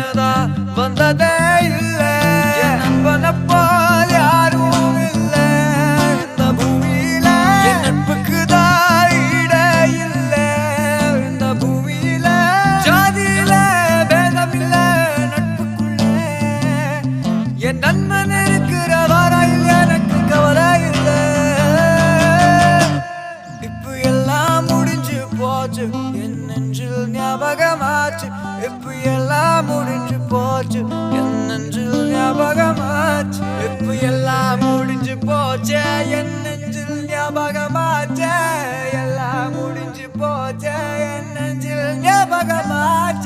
பிரச்சனைதா வந்ததே இல்ல நண்பனை போல் யாரும் இல்ல இந்த பூமியில என் நட்புக்குதான் ஈடே இல்ல இந்த பூமியில ஜாதியில பேதமில்ல நட்புக்குள்ள என் நண்பன் இருக்கிற வரையில் எனக்கு கவலை இல்ல இப்ப எல்லாம் முடிஞ்சு போச்சு என் நெஞ்சில் ஞாபகமாச்சு இப்ப எல்லாம் முடிஞ்சு போச்சு என் நெஞ்சில் ஞாபகமாச்சு இப்ப எல்லாம் முடிஞ்சு போச்சு என் நெஞ்சில் ஞாபகமாச்சு எல்லாம் முடிஞ்சு போச்சு என் நெஞ்சில் ஞாபகமாச்சு